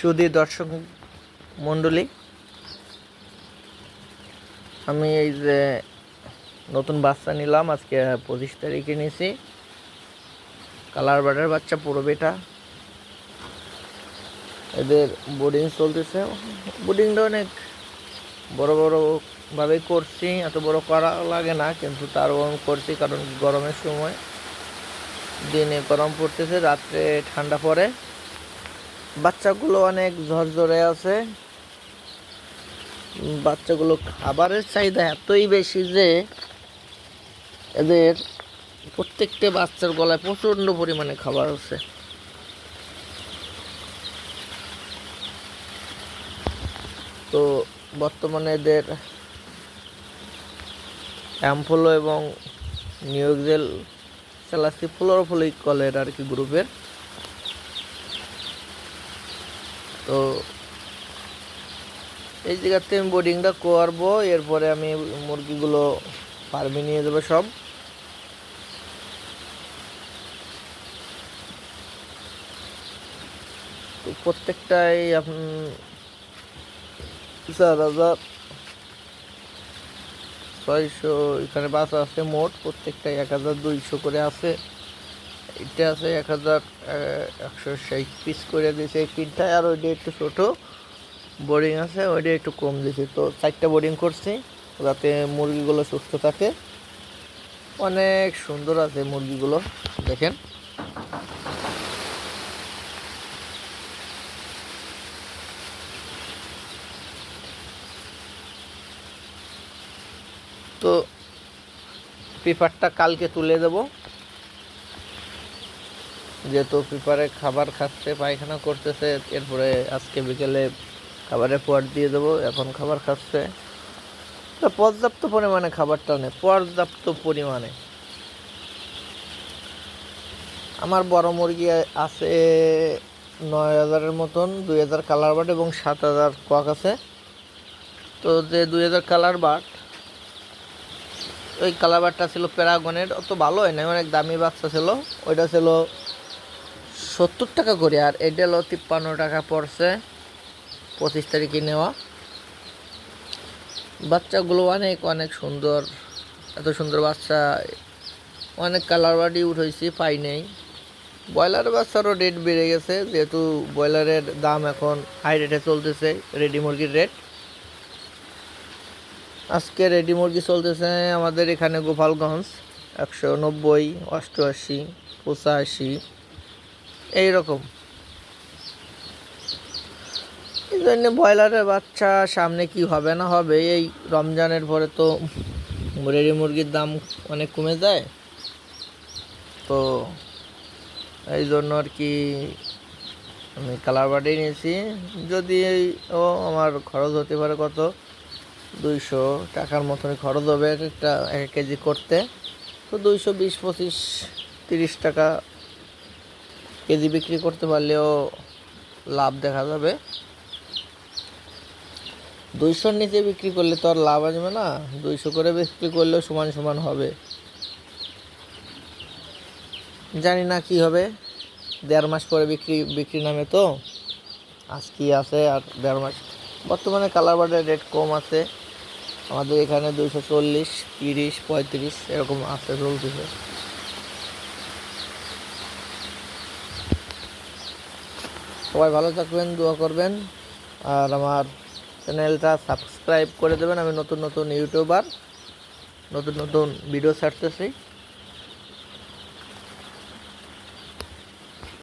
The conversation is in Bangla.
সুধী দর্শক মণ্ডলী, আমি এই যে নতুন বাচ্চা নিলাম, আজকে 25 তারিখে নিয়েছি। কালার বার্ডের বাচ্চা, পুরো বেটা। এদের বোর্ডিং চলতেছে। বোর্ডিংটা অনেক বড় বড় ভাবে করছি, এত বড় করা লাগে না, কিন্তু তারও করছি কারণ গরমের সময় দিনে গরম পড়তেছে, রাত্রে ঠান্ডা পড়ে। বাচ্চাগুলো অনেক ঝরঝরে আছে। বাচ্চাগুলো খাবারের চাহিদা এতই বেশি যে এদের প্রত্যেকটা বাচ্চার গলায় প্রচণ্ড পরিমাণে খাবার আছে। তো বর্তমানে এদের অ্যাম্পোলো এবং নিউজেল চালাচ্ছি, ফ্লোরোফলিক কলের আর কি গ্রুপের। তো এই জায়গাতে আমি বোর্ডিংটা করবো, এরপরে আমি মুরগিগুলো ফার্মে নিয়ে যাবো সব। তো প্রত্যেকটাই 4,600 এখানে বাচ্চা আছে মোট, প্রত্যেকটাই 1,200 করে আছে। এটা আছে 1,160 পিস করে দিয়েছে এই তিনটায়, আর ওইটা একটু ছোটো বোর্ডিং আছে, ওইটা একটু কম দিয়েছে। তো 4টা বোর্ডিং করছি যাতে মুরগিগুলো সুস্থ থাকে। অনেক সুন্দর আছে মুরগিগুলো, দেখেন। তো পেপারটা কালকে তুলে দেব, যেহেতু পেপারে খাবার খাচ্ছে, পায়খানা করতেছে। এরপরে আজকে বিকেলে খাবারের পর দিয়ে দেবো। এখন খাবার খাচ্ছে, তো পর্যাপ্ত পরিমাণে খাবারটা নেই, পর্যাপ্ত পরিমাণে। আমার বড় মুরগি আছে 9,000-এর মতন, 2,000 কালার বাট এবং 7,000 কক আছে। তো যে 2,000 কালার বাট, ওই কালার বাটটা ছিল প্যারাগনের, অত ভালো হয় না, অনেক দামি বাচ্চা ছিল। ওইটা ছিল 70 টাকা করে, আর এটা হলো 53 টাকা পড়ছে 25 তারিখে নেওয়া। বাচ্চাগুলো অনেক অনেক সুন্দর, এত সুন্দর বাচ্চা অনেক কালার বাটই উঠেছি, পাই নেই। ব্রয়লার বাচ্চারও রেট বেড়ে গেছে, যেহেতু ব্রয়লারের দাম এখন হাই রেটে চলতেছে। রেডি মুরগির রেট আজকে, রেডি মুরগি চলতেছে আমাদের এখানে গোপালগঞ্জ 190, 88, 85 এইরকম। এই জন্য ব্রয়লারের বাচ্চা সামনে কি হবে না হবে, এই রমজানের পরে তো রেডি মুরগির দাম অনেক কমে যায়। তো এই জন্য আর কি আমি কালার বার্ডই নিয়েছি। যদি ও আমার খরচ হতে পারে কত, 200 টাকার মতনই খরচ হবে একটা 1 কেজি করতে। তো 220, 25, 30 টাকা কেজি বিক্রি করতে পারলেও লাভ দেখা যাবে। 200-র নিচে বিক্রি করলে তো আর লাভ আসবে না, 200 করে বিক্রি করলেও সমান সমান হবে। জানি না কি হবে, 1.5 মাস পরে বিক্রি নামে। তো আজকে আছে আর 1.5 মাস। বর্তমানে কালার বার্ডের রেট কম আছে আমাদের এখানে, 240, 30, 35 এরকম আছে, চলতেছে। সবাই ভালো থাকবেন, দোয়া করবেন, আর আমার চ্যানেলটা সাবস্ক্রাইব করে দেবেন। আমি নতুন নতুন ইউটিউবার, নতুন নতুন ভিডিও ছাড়তেছি।